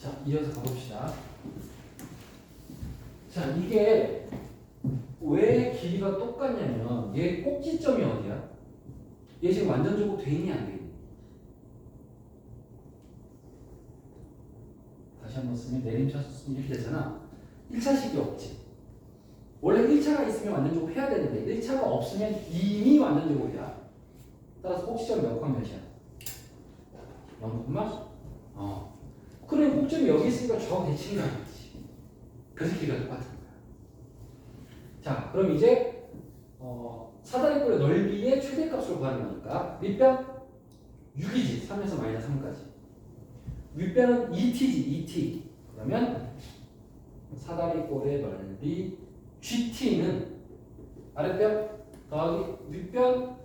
자, 이어서 가봅시다. 자, 이게 왜 길이가 똑같냐면 얘 꼭지점이 어디야? 얘 지금 완전적으로 돼 있니 안 돼 있니? 다시 한번 쓰면 내림차수 쓰면 이렇게 되잖아. 1차식이 없지. 원래 1차가 있으면 완전적으로 해야 되는데 1차가 없으면 이미 완전적으로 해야. 따라서 꼭지점 몇 콤마 몇이야? 0 콤마? 그러면 꼭지점이 여기 있으니까 저하고 대칭이 나겠지. 그래서 길이가 똑같은 거야. 자, 그럼 이제 사다리꼴의 넓이의 최대값을 구하는 거니까 밑변 6이지. 3에서 마이너스 3까지. 윗변은 2t지. 2t. 그러면 사다리꼴의 넓이 GT는 아랫변 더하기 윗변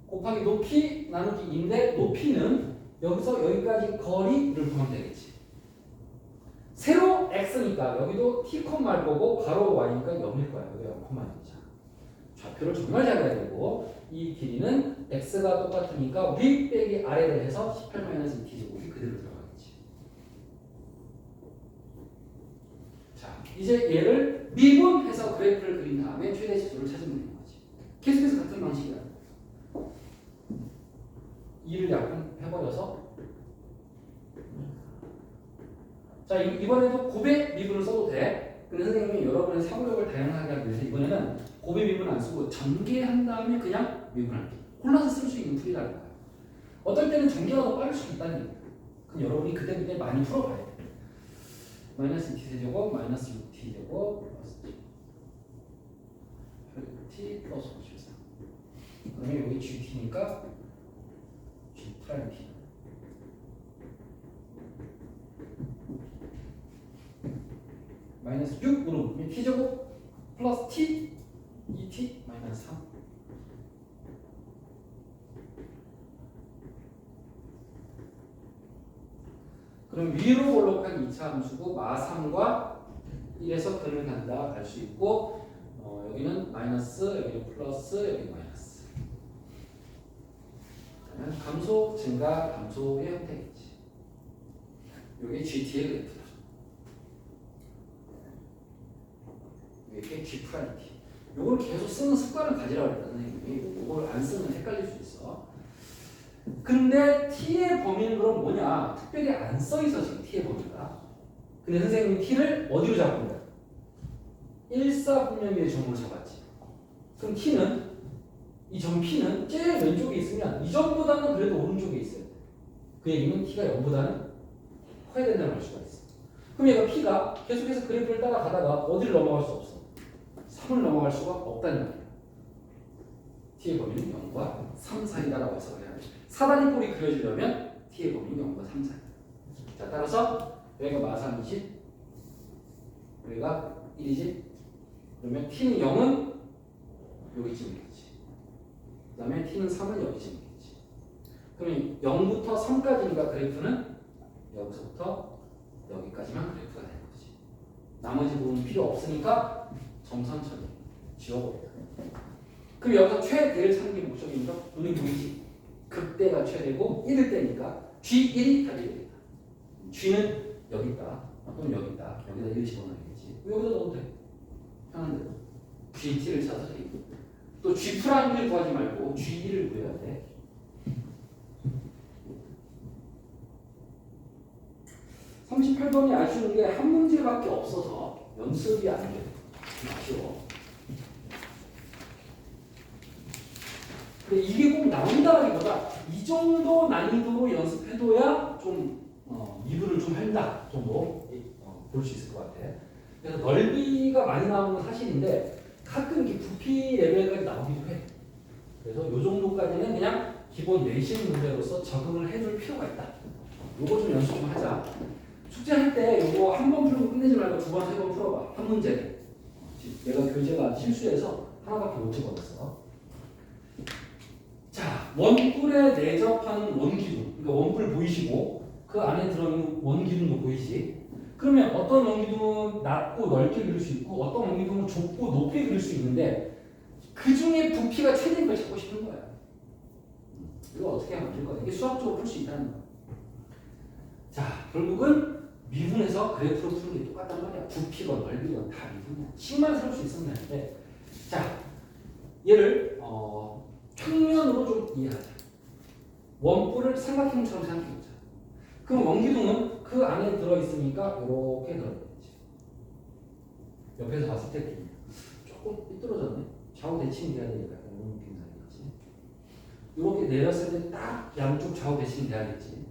곱하기 높이 나누기 2인데 높이는 여기서 여기까지 거리를 구하면 되겠지. 세로 x니까 여기도 t, 말 거고 가로 y니까 0일 거야. 여기 0,0이잖아. 좌표를 정말 잘 봐야 되고 이 길이는 x가 똑같으니까 위 빼기 아래를 해서 18-2t 제곱이 그대로 들어가겠지. 자, 이제 얘를 미분해서 그래프를 그린 다음에 최대 지수를 찾으면 되는 거지. 계속해서 같은 방식이야. 2를 약분해버려서 자, 이번에도 곱의 미분을 써도 돼. 근데 선생님이 여러분의 사고력을 다양하게 하기 위해서 이번에는 곱의 미분 안 쓰고 전개한 다음에 그냥 미분할게. 골라서 쓸 수 있는 풀이라는 거야. 어떨 때는 전개가 더 빠를 수도 있다는 얘기야. 그럼 여러분이 그때 많이 풀어봐야 돼. 마이너스 2t 세제곱 마이너스 6t 제곱 플러스 t 플러스 53. 그러면 여기 gt니까 g 프라임 t. 마이너스 6으로 t제곱 플러스 t 2t 마이너스 3. 그럼 위로 볼록한 2차 함수고 마3과 1에서 근을 간다 갈 수 있고 여기는 마이너스 여기는 플러스 여기 마이너스. 그러면 감소 증가 감소의 형태겠지. 여기 GT의 그래프다. 이게 G 프라임 T. 요걸 계속 쓰는 습관을 가지라고 했다 선생님이. 요걸 안 쓰면 헷갈릴 수 있어. 근데 T의 범위는 그럼 뭐냐? 특별히 안 써있어 지금 T의 범위가. 근데 선생님이 T를 어디로 잡은 거야? 1사분면비의 점으로 잡았지. 그럼 T는 이 점 P는 제일 왼쪽에 있으면 이 점보다는 그래도 오른쪽에 있어야 돼. 그 얘기는 T가 0보다는 커야 된다는 알 수가 있어. 그럼 얘가 P가 계속해서 그래프를 따라가다가 어디를 넘어갈 수 없어? 3을 넘어갈 수가 없다는 말이야. T의 범위는 0과 3 사이다라고 해서 그래야 돼. 사다리꼴이 그려지려면 T의 범위는 0과 3 사이. 자, 따라서 여기가 마3이지, 여기가 1이지. 그러면 T는 0은 여기쯤이겠지. 그 다음에 T는 3은 여기쯤이겠지. 그러면 0부터 3까지니까 그래프는 여기서부터 여기까지만 그래프가 되는 거지. 나머지 부분은 필요 없으니까 점선 처리 지워버려. 그럼 여기서 최대를 찾는 게 목적이니까 눈이 보이지? 극대가 최대고 1일 때니까 G1이 답이 되겠다. G는 여기 있다. 또는 여기 있다. 여기다 1 집어넣어야겠지. 여기다 넣어도 돼. 편한 대로. GT를 찾아서 또 G 프라임을 구하지 말고 G1을 구해야 돼. (38번이) 아쉬운 게 한 문제밖에 없어서 연습이 안 돼. 아쉬워. 근데 이게 꼭 나온다기보다 이 정도 난이도로 연습해둬야 좀 미분을 좀 한다 정도 볼 수 있을 것 같아. 그래서 넓이가 많이 나오는 건 사실인데 가끔 이렇게 부피 레벨까지 나오기도 해. 그래서 이 정도까지는 그냥 기본 내신 문제로서 적응을 해줄 필요가 있다. 요거 좀 연습 좀 하자. 숙제할 때 요거 한 번 풀고 끝내지 말고 두 번, 세 번 풀어봐. 한 문제. 내가 교재가 실수해서 하나밖에 못 집어넣었어. 자, 원뿔에 내접하는 원기둥. 그러니까 원뿔 보이시고 그 안에 들어있는 원기둥도 보이지. 그러면 어떤 원기둥은 낮고 넓게 그릴 수 있고 어떤 원기둥은 좁고 높게 그릴 수 있는데 그 중에 부피가 최대인 걸 찾고 싶은 거야. 이거 어떻게 하면 될 거야? 이게 수학적으로 풀 수 있다는 거야. 자, 결국은 미분해서 그래프로 푸는 게 똑같단 말이야. 부피건 넓이건 다 미분이야. 식만 세울 수 있으면 되는데. 자, 얘를 평면으로 좀 이해하자. 원뿔을 삼각형처럼 생각해보자. 그럼 원기둥은 그 안에 들어있으니까 이렇게 들어있겠지. 옆에서 봤을 때 조금 삐뚤어졌네. 좌우 대칭이 돼야 되니까 이런 느낌 나겠지. 이렇게 내렸을 때 딱 양쪽 좌우 대칭이 돼야겠지.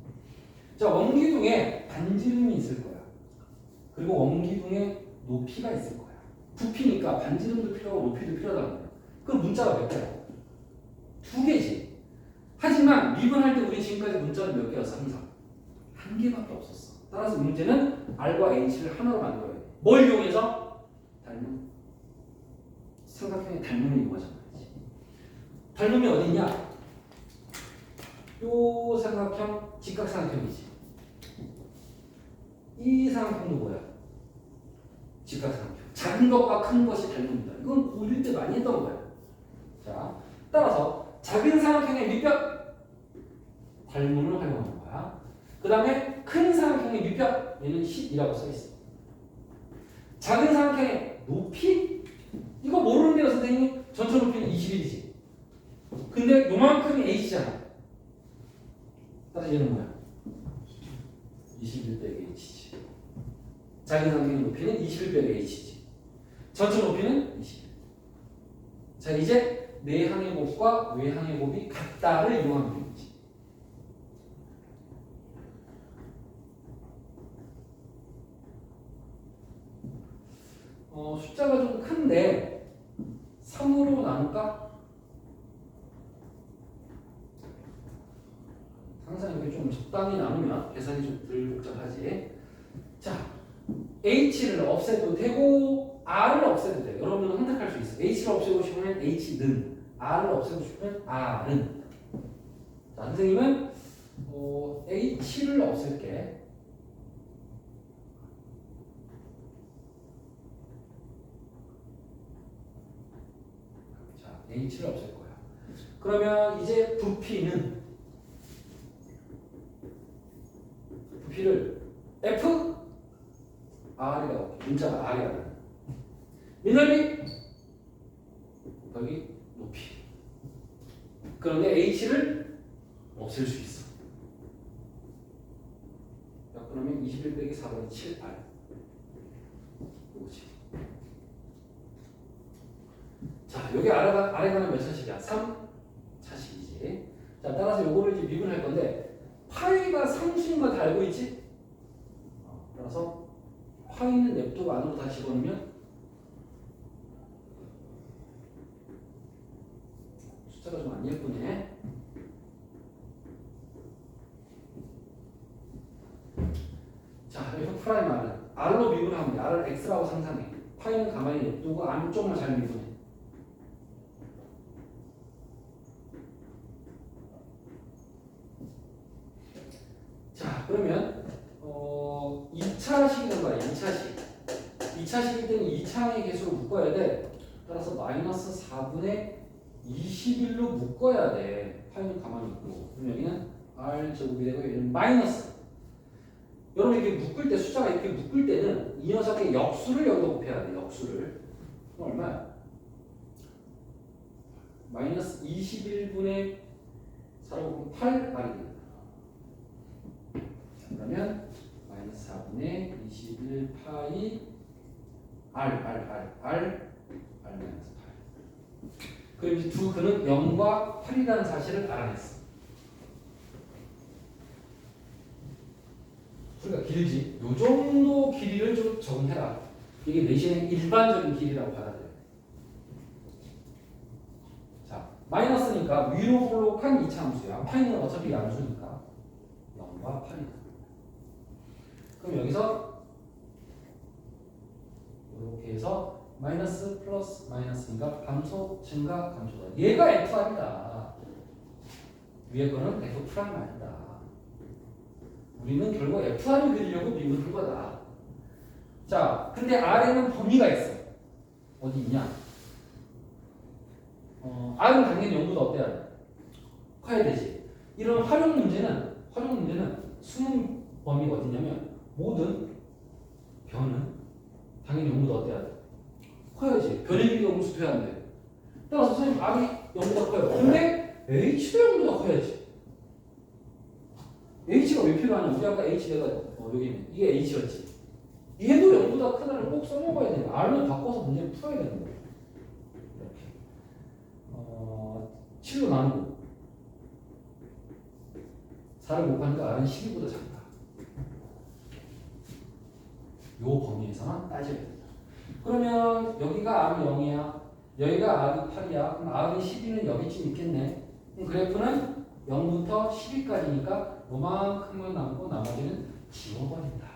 자, 원기둥에 반지름이 있을 거야. 그리고 원기둥에 높이가 있을 거야. 부피니까 반지름도 필요하고 높이도 필요하다는 거야. 그럼 문자가 몇 개야? 2개지. 하지만 미분할 때 우리 지금까지 문자는 몇 개였어? 항상 한 개밖에 없었어. 따라서 문제는 R과 H를 하나로 만들어야 돼. 뭘 이용해서? 닮음. 삼각형의 닮음을 이용하자 말이지. 닮음이 어딨냐? 요 삼각형 직각삼각형이지. 이 삼각형도 뭐야? 직각삼각형. 작은 것과 큰 것이 닮음이다. 이건 고1 때 많이 했던 거야. 자, 따라서 작은 삼각형의 밑변 닮음을 활용하는 거야. 그 다음에 큰 삼각형의 밑변 얘는 10이라고 써있어. 작은 삼각형의 높이? 이거 모르는데요 선생님? 전체 높이는 21이지. 근데 요만큼이 h잖아. 따라서 얘는 뭐야? 21 빼기 h지. 작은 삼각형의 높이는 21 빼기 h지. 전체 높이는 21. 자, 이제 내항의 곱과 외항의 곱이 같다를 이용하면 되겠지. 숫자가 좀 큰데 3으로 나눌까? 항상 이렇게 좀 적당히 나누면 계산이 좀 덜 복잡하지. 자, h를 없애도 되고 R을 없애도 돼. 여러분은 선택할 수 있어. h를 없애고 싶으면 h는, R을 없애고 싶으면 R은. 자, 선생님은 h를 없앨게. 자, h를 없앨 거야. 그러면 이제 부피는 부피를 F R이라고 할게. 문자가 R이라고. 미넓이 여기 높이. 그런데 h를 없앨 수 있어. 자, 그러면 21 빼기 4분의 7, 8. 이거지. 자, 여기 아래가는 몇 차식이야? 3 차식이지. 자, 따라서 요거를 이제 미분할 건데 파이가 상수인 거 다 알고 있지? 따라서 파이는 냅두고 안으로 다 집어넣으면 숫자가 좀 안 예쁘네. 자, F 프라임 R은 R로 미분하면 돼. R을 X라고 상상해. 파이는 가만히 냅두고 안쪽만 잘 미분해. 자, 그러면 2차식이란 말이야. 2차식. 2차식일 때는 2차항의 개수로 묶어야 돼. 따라서 마이너스 4분의 21로 묶어야 돼. 파이는 가만히 있고. 그럼 여기는 R 제곱이 되고 여기는 마이너스. 여러분 이렇게 묶을 때 숫자가 이렇게 묶을 때는 이 녀석의 역수를 여기다 곱해야 돼. 역수를. 그럼 얼마야? 마이너스 21분의 4로 곱하면 8R이 됩니다. 그러면 마이너스 4분의 21 파이 R 마이너스 8. 그럼 이제 두 근은 0과 8이라는 사실을 알아냈어. 소리가 길지? 요 정도 길이를 좀 적응해라. 이게 내신의 일반적인 길이라고 받아들여. 자, 마이너스니까 위로 볼록한 이차함수야. 파이는 어차피 양수니까 0과 8이다. 그럼 여기서 이렇게 해서 마이너스 플러스 마이너스인가 감소 증가 감소다. 얘가 FR이다. 위에 거는 F 프라임 아니다. 우리는 결국 FR을 그리려고 미분한 거다. 자, 근데 R에는 범위가 있어. 어디 있냐? R은 당연히 0보다 어때야 돼? 커야 되지. 이런 활용 문제는 수능 범위가 어디냐면 모든 변은 당연히 0보다 어때야 돼? 커야지. 변의 길이가 0보다 돼야 안 돼. 따라서 선생님 R이 0보다 커요. 근데 H도 0보다 커야지. H가 왜 필요하냐? 우리 아까 H 내가 여기 있네. 이게 H였지. 얘도 0보다 크다를 꼭 써먹어야 돼. R을 바꿔서 문제를 풀어야 되는 거야. 이렇게 7로 나누고 4를 곱하니까 R은 12보다 작다. 요 범위에서만 따져야 된다. 그러면 여기가 R이 0이야. 여기가 R이 8이야. 그럼 R이 12는 여기쯤 있겠네. 그럼 그래프는 0부터 10까지니까 요만큼만 남고 나머지는 지워버린다.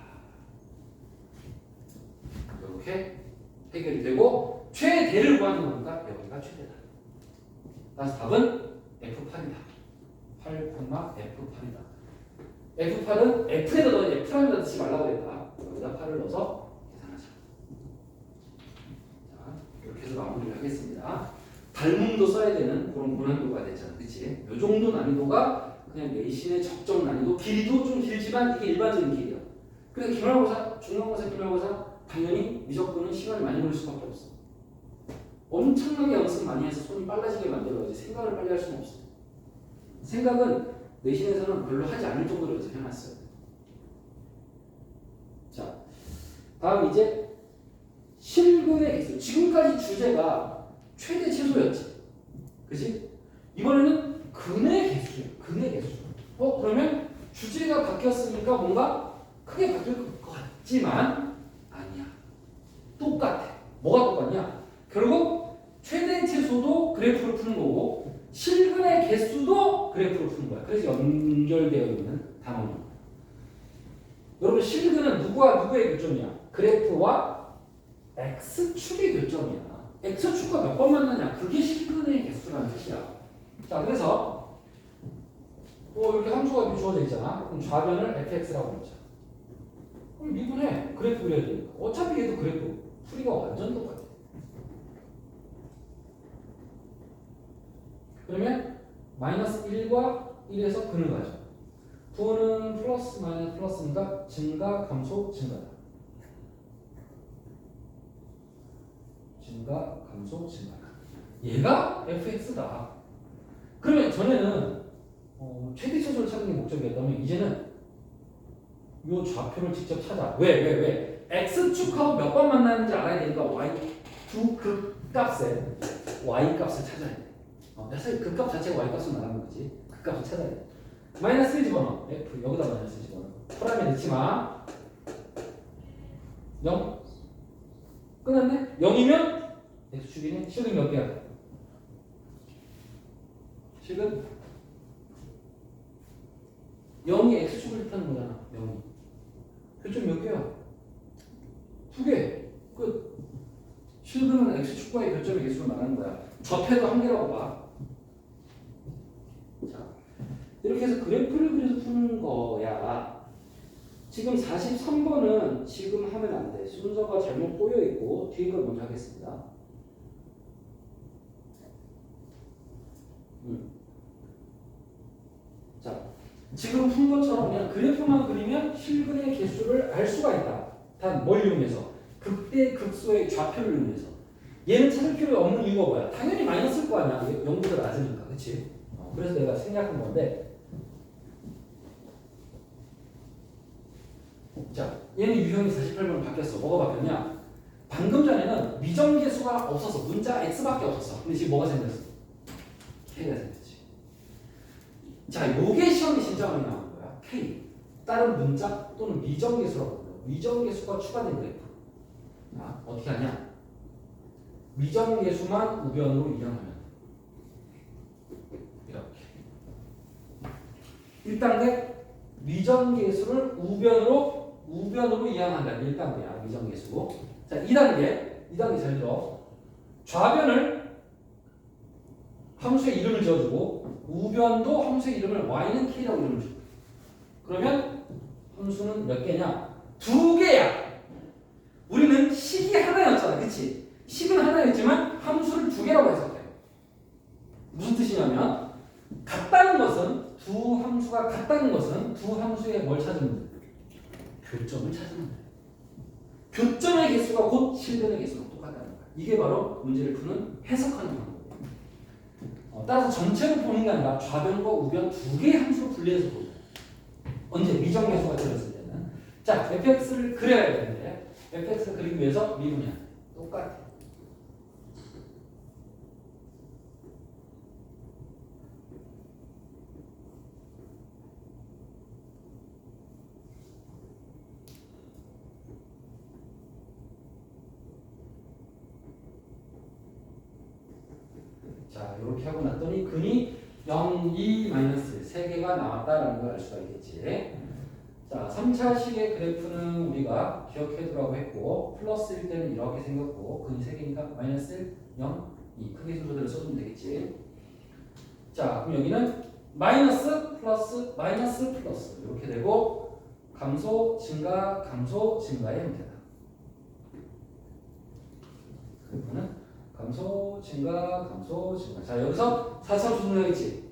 이렇게 해결이 되고 최대를 구하는 거니까 여기가 최대다. 따라서 답은 F8이다. 8,F8이다. F8은 F에다 넣어 F라인에다 넣지 말라고 했다. 여기다 8을 넣어서 계산하자. 자, 이렇게 해서 마무리를 하겠습니다. 닮음도 써야 되는 그런 고난도가 됐잖아. 그치? 요 정도 난이도가 그냥 내신의 적정 난이도. 길이도 좀 길지만 이게 일반적인 길이야. 그래서 기말고사, 중간고사, 기말고사 당연히 미적분은 시간을 많이 걸릴 수밖에 없어. 엄청나게 연습 많이 해서 손이 빨라지게 만들어야지 생각을 빨리 할 수는 없어. 생각은 내신에서는 별로 하지 않을 정도로 연습 해놨어요. 자, 다음 이제 실근의 개수. 지금까지 주제가 최대 최소였지. 그치? 이번에는 근의 개수야. 근의 개수. 그러면 주제가 바뀌었으니까 뭔가 크게 바뀔 것 같지만 아니야. 똑같아. 뭐가 똑같냐? 결국 최대 최소도 그래프로 푸는 거고 실근의 개수도 그래프로 푸는 거야. 그래서 연결되어 있는 단어입니다. 여러분 실근은 누구와 누구의 교점이야? 그래프와 x축의 교점이야. x축과 몇 번 만나냐? 그게 실근의 개수라는 뜻이야. 자, 그래서 이렇게 함수가 주어져 있잖아. 그럼 좌변을 fx라고 했죠. 그럼 미분해. 그래프 그려야 되니까. 어차피 얘도 그래프 풀이가 완전 똑같아. 그러면 마이너스 1과 1에서 근을 가져. 부호는 플러스 마이너스 플러스니까 증가, 감소, 증가다. 증가, 감소, 증가다. 얘가 fx다. 그러면 전에는 최대 최소를 찾는 게 목적이었다면 이제는 이 좌표를 직접 찾아. 왜? x축하고 몇 번 만나는지 알아야 되니까 y 두 극값에 y 값을 찾아야 돼. 사실 극값 자체가 y 값을 말하는 거지. 극값을 찾아야 돼. 마이너스를 집어넣어. f 여기다 마이너스 집어넣어. 프라임에 넣지 마. 0 끝났네? 0이면 x축이네. 실근 몇 개야? 실근 0이 x축을 뜻하는 거잖아. 0이 교점 몇 개야? 2개. 끝. 실근은 x축과의 교점의 개수로 나가는 거야. 접해도 한 개라고 봐. 자, 이렇게 해서 그래프를 그려서 푸는 거야. 지금 43번은 지금 하면 안 돼. 순서가 잘못 꼬여 있고 뒤에 걸 먼저 하겠습니다. 자, 지금 푼 것처럼 그냥 그래프만 그리면 실근의 개수를 알 수가 있다. 단 뭘 이용해서? 극대 극소의 좌표를 이용해서. 얘는 찾을 필요 없는 이유가 뭐야? 당연히 마이너스일 거 아니야. 0보다 낮으니까. 그치? 그래서 내가 생략한 건데. 자, 얘는 유형이 48번으로 바뀌었어. 뭐가 바뀌었냐? 방금 전에는 미정계수가 없었어. 문자 x밖에 없었어. 근데 지금 뭐가 생겼어? k가 생겼지. 자, 요게 시험에 진짜 많이 나오는 거야. k. 다른 문자 또는 미정계수라고 불러. 미정계수가 추가된 그래프. 자, 어떻게 하냐? 미정계수만 우변으로 이항하면 이렇게 1단계 미정계수를 우변으로 이항한다. 1단계야 미정계수. 자, 2단계 잘 들어. 좌변을 함수의 이름을 지어주고 우변도 함수의 이름을 y는 k라고 이름을 줘. 그러면 함수는 몇 개냐? 2개야. 우리는 식이 하나였잖아. 그치? 식은 하나였지만 함수를 2개라고 해석해. 무슨 뜻이냐면 같다는 것은 두 함수가 같다는 것은 두 함수의 뭘 찾으면 돼? 교점을 찾으면 돼. 교점의 개수가 곧 실근의 개수가 똑같다는 거야. 이게 바로 문제를 푸는 해석하는 방법이에요. 따라서 전체로 보는 게 아니라 좌변과 우변 두 개의 함수로 분리해서 보죠. 언제? 미정계수가 들었을 때는. 자, fx를 그려야 되는데 fx를 그리기 위해서 미분이야. 똑같아. 자, 이렇게 하고 났더니 근이 0, 2, 마이너스 3개가 나왔다라는 걸 알 수가 있겠지. 자, 3차식의 그래프는 우리가 기억해두라고 했고 플러스일 때는 이렇게 생겼고 근이 3개니까 마이너스 0, 2 크기 순서대로 써주면 되겠지. 자, 그럼 여기는 마이너스 플러스 마이너스 플러스 이렇게 되고 감소 증가 감소 증가의 형태다. 그래프는 감소 증가 감소 증가. 자, 여기서 4차 조정했지.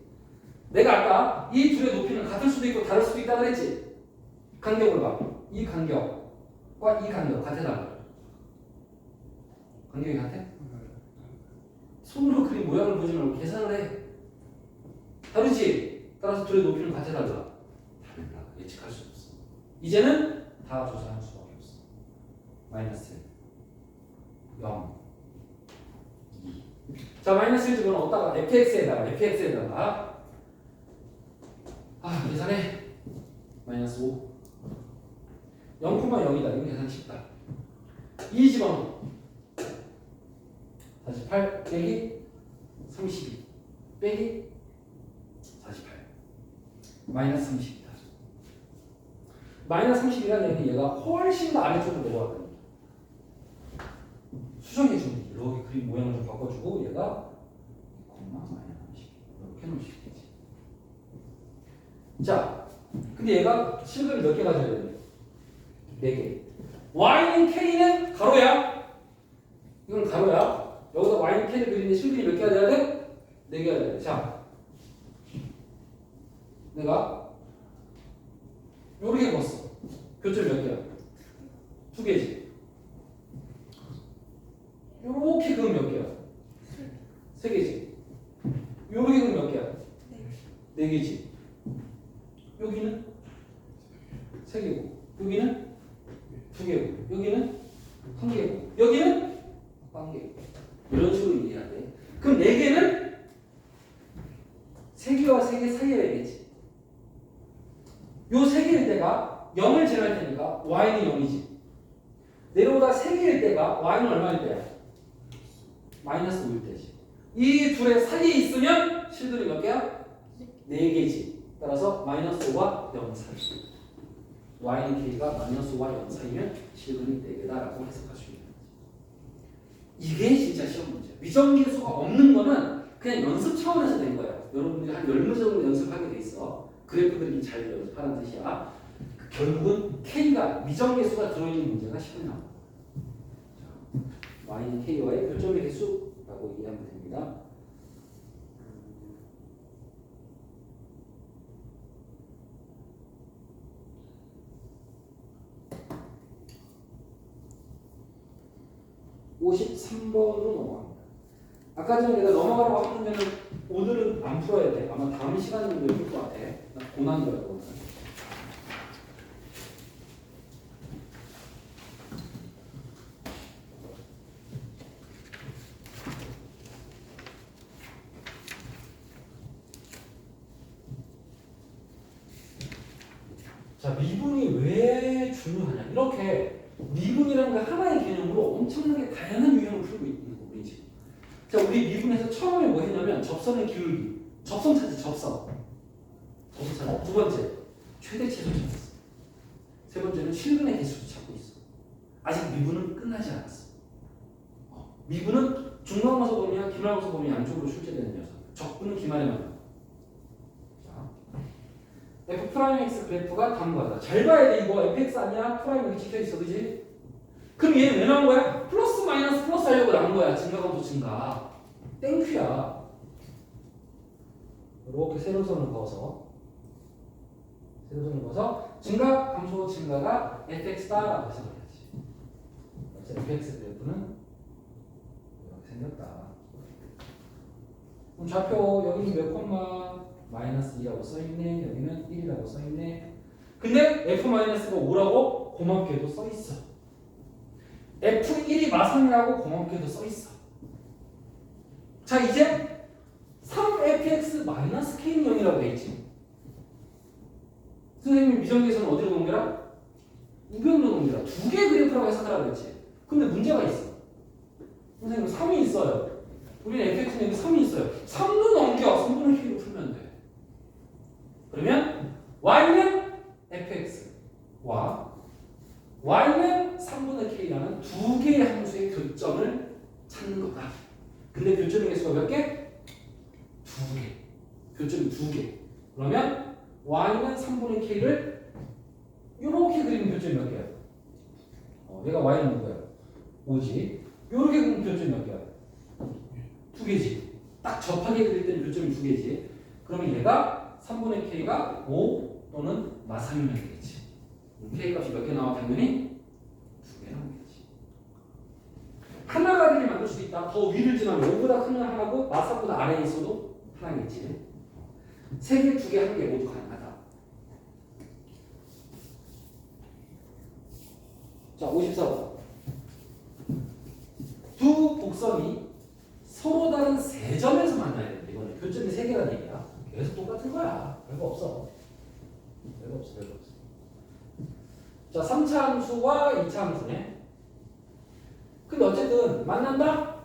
내가 아까 이 둘의 높이는 같을 수도 있고 다를 수도 있다 그랬지. 간격을 봐. 이 간격과 이 간격 같아. 간격이 같아? 손으로 그린 모양을 보지 말고 계산을 해. 다르지? 따라서 둘의 높이는 같아 달라? 다르다. 예측할 수 없어. 이제는 다 조사할 수밖에 없어. 마이너스 0 2. 자, 마이너스 1 집어넣었다가 fx에다가 계산해. 마이너스 5 0,0이다. 이거 계산 쉽다. 2 집어넣어. 48 빼기 32 빼기 48 마이너스 30이다. 마이너스 30이라는 얘기는 얘가 훨씬 더 아래쪽으로 내려왔거든요. 수정해주면 돼. 이렇게 그림 모양을 좀 바꿔주고 얘가 마이너스 30 이렇게 놓으시면 되지. 자, 근데 얘가 실근을 몇 개 가져야 되냐? 4개. y는 k는 가로야. 이건 가로야. 여기서 y는 k를 그리는데 실근이 몇 개가 돼야 돼? 4개가 돼야 돼. 자, 내가 요렇게 그었어. 교점 몇 개야? 2개지. 요렇게 그으면 몇 개야? 3개지. 요렇게 그으면 몇 개야? 4개지. 여기는 3개고, 여기는 2개고, 여기는 1개고, 여기는 1개고. 이런 식으로 얘기해야 돼. 그럼 4개는 3개와 3개 사이에 되겠지. 요 3개일 때가 0을 지날 테니까 y는 0이지. 내려오다 3개일 때가 y는 얼마일 때야? 마이너스 5일 때지. 이 둘의 사이에 있으면 실들이 몇 개야? 4개지. 따라서 마이너스 5와 0 사이. y는 k가 마이너스 5와 0 사이면 실근이 4개다라고 해석할 수 있는 거지. 이게 진짜 시험 문제야. 미정계수가 없는 거는 그냥 연습 차원에서 된 거야. 여러분들이 한 10문 정도 연습하게 돼 있어. 그래프 그리기 잘 연습하는 뜻이야. 결국은 k가 미정계수가 들어있는 문제가 시험에 나와. y는 k와의 교점의 개수라고 얘기하면 됩니다. (53번으로) 넘어갑니다. 아까 전에 내가 넘어가라고 한 문제는 오늘은 안 풀어야 돼. 아마 다음 시간에 풀 것 같아. 고난이라고 오늘. 자, 미분이 왜 중요하냐? 이렇게 미분이라는 게 하나의 개념으로 엄청나게 다양한 유형을 풀고 있는 거 우리 지금. 자, 우리 미분에서 처음에 뭐 했냐면 접선의 기울기, 접선 찾지, 접선 찾아. 두 번째 최대치를 찾았어. 세 번째는 실근의 개수도 찾고 있어. 아직 미분은 끝나지 않았어. 미분은 중간고사 범위와 기말고사 범위 양쪽으로 출제되는 녀석. 적분은 기말에만 나와. f'x 그래프가 다음과 같다. 잘 봐야 돼. 이거 fx 아니야? 프라임 여기 찍혀있어. 그지? 그럼 얘는 왜 나온 거야? 플러스 마이너스 플러스 하려고 나온 거야. 증가 감소 증가. 땡큐야. 이렇게 세로선을 그어서 증가 감소 증가가 fx다라고 해석해야지. 자, fx 그래프는 이렇게 생겼다. 그럼 좌표 여기는 몇 콤마 마이너스 2라고 써있네. 여기는 1이라고 써있네. 근데 f-가 5라고 고맙게도 써있어. f1이 마삼이라고 고맙게도 써있어. 자, 이제 3fx-k는 0이라고 돼있지. 선생님이 미정계에서는 어디로 넘겨라? 우변으로 넘겨라. 두 개의 그래프라고 해석하라고 했지. 근데 문제가 있어. 선생님 3이 있어요. 우리는 fx는 여기 3이 있어요. 3로 넘겨. 3분의 k로 풀면 돼. 그러면 y는 fx와 y는 3분의 k라는 두 개의 함수의 교점을 찾는 거다. 근데 교점의 개수가 몇 개? 두 개. 교점이 두 개. 그러면 y는 3분의 k를 이렇게 그리면 교점이 몇 개야? 얘가 y는 누구야? 5지. 이렇게 그리면 교점이 몇 개야? 두 개지. 딱 접하게 그릴 때는 교점이 두 개지. 그러면 얘가 3분의 k가 5 또는 마삼이면 되겠지. k 값이 몇 개 나와? 당연히 두 개 나오겠지. 하나가 되게 만들 수도 있다. 더 위를 지나면 5보다 큰 하나고 마삼보다 아래에 있어도 하나겠지. 세 개, 두 개, 한 개 모두 가능하다. 자, 54번. 두 곡선이 서로 다른 세 점에서 만나야 된다. 이거는 교점이 세 개라는 얘기야. 계속 똑같은 거야. 별거 없어. 별거 없어. 자, 3차 함수와 2차 함수네. 근데 어쨌든 만난다?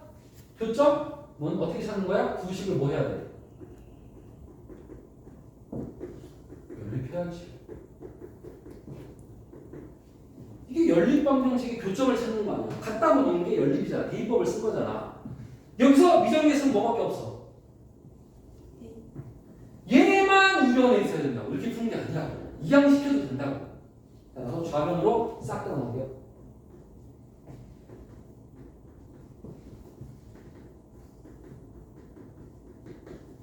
교점은 어떻게 찾는 거야? 구식을 뭐 해야 돼? 연립해야지. 이게 연립 방정식의 교점을 찾는 거 아니야? 같다고 놓은 게 연립이잖아. 대입법을 쓴 거잖아. 여기서 미정계에서는 뭐밖에 없어? 얘만 유형에 있어야 된다고. 이렇게 푸는 게 아니라고. 이항시켜도 된다고. 그래서 좌변으로 싹 다 넘겨.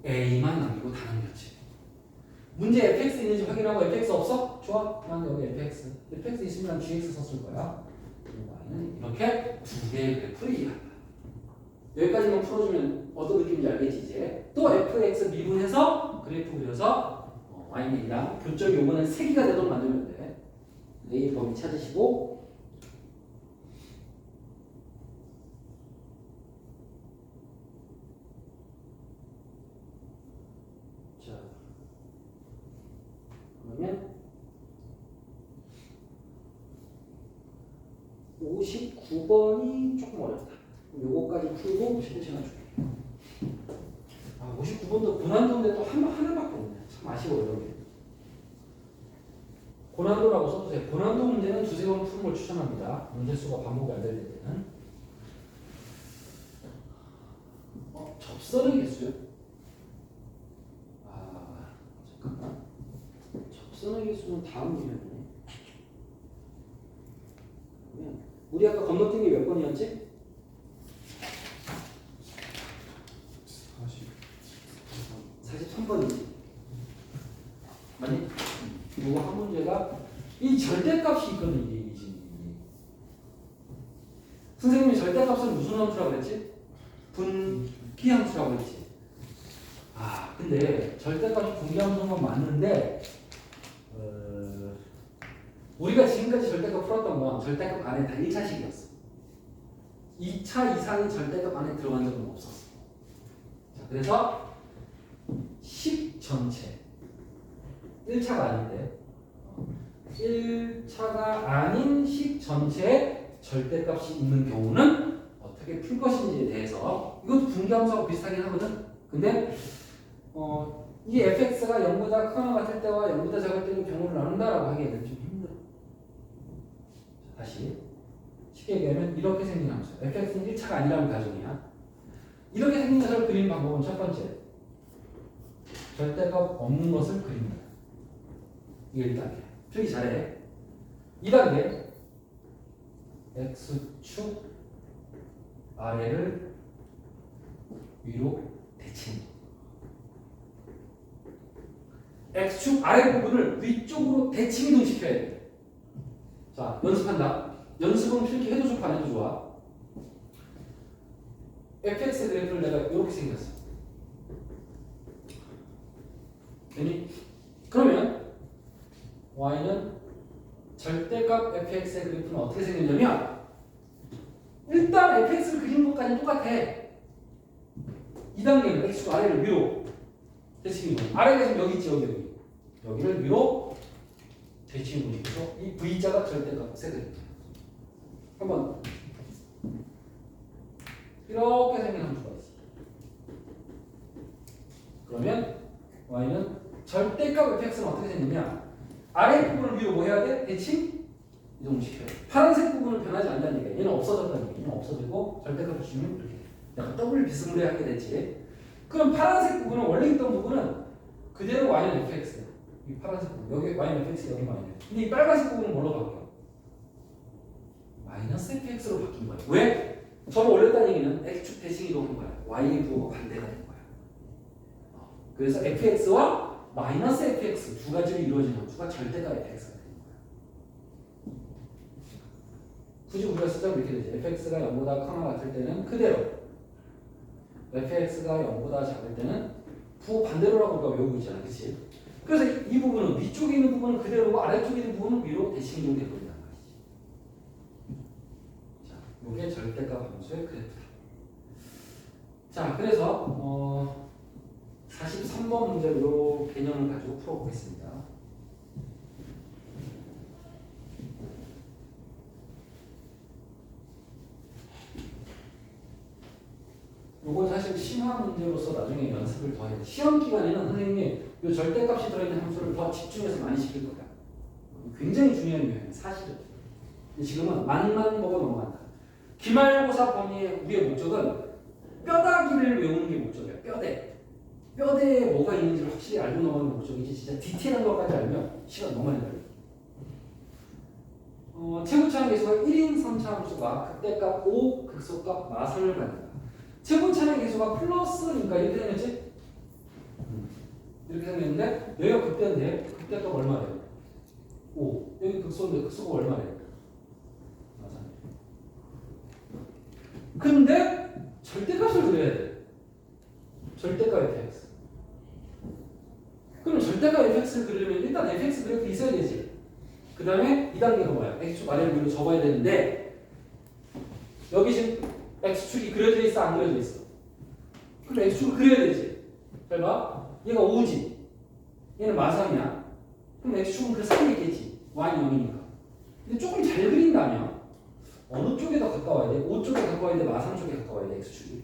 A만 남기고 다 남겼지. 문제 fx 있는지 확인하고 fx 없어? 좋아. 난 여기 fx. fx 있으면 난 gx 썼을 거야. y는 이렇게 두 개의 그래프를 이해한다. 여기까지만 풀어주면 어떤 느낌인지 알겠지 이제. 또 fx 미분해서 그래프 그려서 y는 2랑 교점 요거는 3개가 되도록 만들면 돼. A 범위 찾으시고 자 그러면 59번이 조금 어렵다. 요거까지 풀고 15시간 줄게. 59번도 고난도인데 또 하나밖에 없네. 참 아쉬워요. 여기. 고난도라고 써주세요. 고난도 문제는 두세 번 푸는 걸 추천합니다. 문제 수가 반복이 안 될 때는. 접선의 개수요? 잠깐만. 접선의 개수는 다음 문제였네. 그러면 우리 아까 건너뛴 게 몇 번이었지? 43번이지. 맞니? 이거 한 문제가 이 절대값이 있거든 이게 이지. 선생님이 절대값은 무슨 함수라고 그랬지? 분기함수라고 그랬지. 근데 절대값이 분기함수인 건 맞는데 우리가 지금까지 절대값 풀었던 건 절대값 안에 다 1차식이었어. 2차 이상의 절대값 안에 들어간 적은 없었어. 자, 그래서 10 전체 1차가 아닌데 1차가 아닌 10 전체에 절대값이 있는 경우는 어떻게 풀 것인지에 대해서 이것도 분기함수하고 비슷하긴 하거든. 근데 이 fx가 0보다 크거나 같을 때와 0보다 작을 때는 경우를 나눈다라고 하기에는 좀 힘들어. 다시 쉽게 얘기하면 이렇게 생긴 함수 fx는 1차가 아니라는 가정이야. 이렇게 생긴 것을 그리는 방법은 첫 번째 절대값 없는 것을 그립니다. 이게 1단계. 풀기 잘해. 2단계 x축 아래를 위로 대칭. x축 아래 부분을 위쪽으로 대칭 이동시켜야 돼. 자, 연습한다. 연습은 필기 해도 좋고 안 해도 좋아. fx 그래프를 내가 이렇게 생겼어. 되니? 그러면 y는 절대값 fx의 그래프는 어떻게 생겼냐면 일단 fx를 그리는 것까지는 똑같아. 2단계는 x가 아래를 위로 대칭이고 아래가 지금 여기 있지 여기 여기를 위로 대칭이고 그래서 이 v자가 절대값 세그래프. 한번 이렇게 생긴 함수가 있어. 그러면 y는 절대값 fx는 어떻게 생기냐? 아래 부분을 위로 뭐 해야 돼? 대칭 이동시켜야 돼. 파란색 부분은 변하지 않는다는 얘기야. 얘는 없어졌다는 얘기야. 얘는 없어지고 절대값을 주면 이렇게 돼. 약간 더블 비스무리하게 됐지. 그럼 파란색 부분은 원래 있던 부분은 그대로 y는 fx야. 이 파란색 부분 여기 y는 fx 여기 y는. 근데 이 빨간색 부분은 뭘로 바뀌어? 마이너스 fx로 바뀐 거야. 왜? 저를 올렸다는 얘기는 x축 대칭 이동한 거야. y의 부호가 반대가 된 거야. 그래서 fx와 마이너스 fx 두 가지로 이루어진 함수가 절대값 fx가 되는 거야. 굳이 우리가 쓰자면 이렇게 되지. fx가 0보다 커나 같을 때는 그대로 fx가 0보다 작을 때는 부호 반대로라고 우리가 외우고 있잖아. 그치? 그래서 이 부분은 위쪽에 있는 부분은 그대로고 아래쪽에 있는 부분은 위로 대칭 이동돼 버린단 말이지. 자, 이게 절대값 함수의 그래프다. 자, 그래서 43번 문제로 이 개념을 가지고 풀어보겠습니다. 요건 사실 심화 문제로서 나중에 연습을 더 해야 돼. 시험 기간에는 선생님이 이 절대값이 들어있는 함수를 더 집중해서 많이 시킬 거야. 굉장히 중요한 유형이야, 사실은. 근데 지금은 맛만 보고 넘어간다. 기말고사 범위의 우리의 목적은 뼈다귀를 외우는 게 목적이야. 뼈대에 뭐가 있는지를 확실히 알고 넘어가는 목적이지 진짜 디테일한 것까지 알면 시간 너무 많이 걸려. 최고차항 계수가 1인 3차 함수가 극대값 5, 극소값 마선을 갖는다. 최고차항 계수가 플러스니까 이렇게 생겼지? 이렇게 생겼는데 여기가 극대인데 극대값 얼마래요? 5. 여기 극소인데 극소가 얼마래요? 맞아. 근데 절대값을 그려야 돼. 절대값 fx. 그럼 절대값 fx를 그리려면 일단 fx 그래프 있어야 되지. 그 다음에 2단계가 뭐야? x축 아래를 위로 접어야 되는데 여기 지금 x축이 그려져 있어 안 그려져 있어? 그럼 x축을 그려야 되지. 잘 봐. 얘가 5지. 얘는 마삼이야. 그럼 x축은 그 사이에 있겠지. y는 0이니까. 근데 조금 잘 그린다면 어느 쪽에 더 가까워야 돼? 5 쪽에 가까워야 돼? 마삼 쪽에 가까워야 돼? x축이.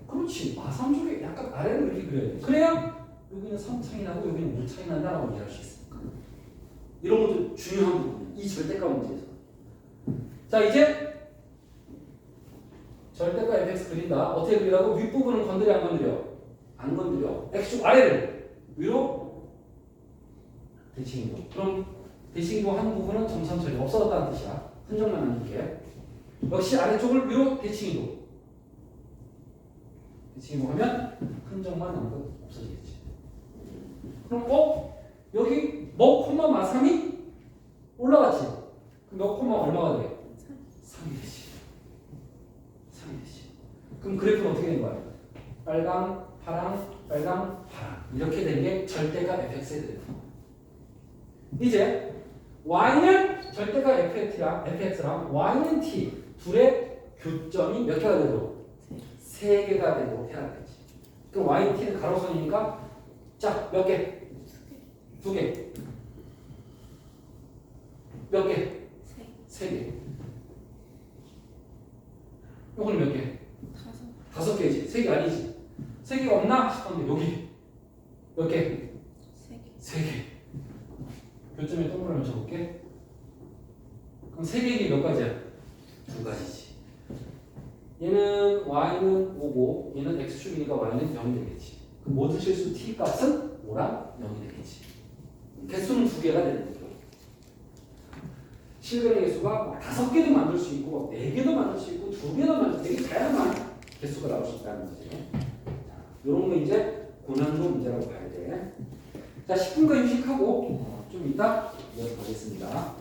그렇지. 마삼 쪽에 약간 아래로 이렇게 그려야 돼. 그래야 여기는 3 차이 나고 여기는 5 차이 난다라고 이해할 수 있으니까. 이런 것도 중요한 부분이야. 이 절대값 문제에서. 자, 이제 절대값 fx 그린다. 어떻게 그리라고? 윗부분은 건드려 안 건드려? 안 건드려. x축 아래를 위로 대칭이동. 그럼 대칭이동 하는 부분은 점선 처리 없어졌다는 뜻이야. 흔적만 남길게. 역시 아래쪽을 위로 대칭이동. 대칭이동 하면 흔적만 남고 없어지겠지. 그럼 여기 뭐 콤마 마3이 올라갔지? 그럼 몇 콤마 얼마가 돼? 3이 되지. 3이 되지. 그럼 그래프는 어떻게 된 거야? 빨강, 파랑, 빨강, 파랑. 이렇게 된 게 절대값 fx의 그래프. 이제 y는 절대값 fx랑 y는 t 둘의 교점이 몇 개가 되도록? 3개가 되도록 해야 되지. 그럼 y는 t는 가로선이니까 자, 몇 개? 2개. 몇 개? 3개. 요거는 몇 개? 5개지. 3개 아니지. 3개가 없나 싶었는데 여기 몇 개? 3개. 교점에 동그라미 쳐볼게. 그럼 3개기 몇 가지야? 2가지지. 얘는 y는 5고 얘는 x축이니까 y는 0이 되겠지. 그럼 모든 실수 t 값은 5랑 0이 되겠지. 개수는 2개가 되는 거죠. 실근의 개수가 5개도 만들 수 있고 4개도 만들 수 있고 2개도 만들 수 있고 되게 다양한 개수가 나올 수 있다는 거죠. 자, 이런 거 이제 고난도 문제라고 봐야 돼. 자, 10분간 휴식하고 좀 이따 이어서 가겠습니다.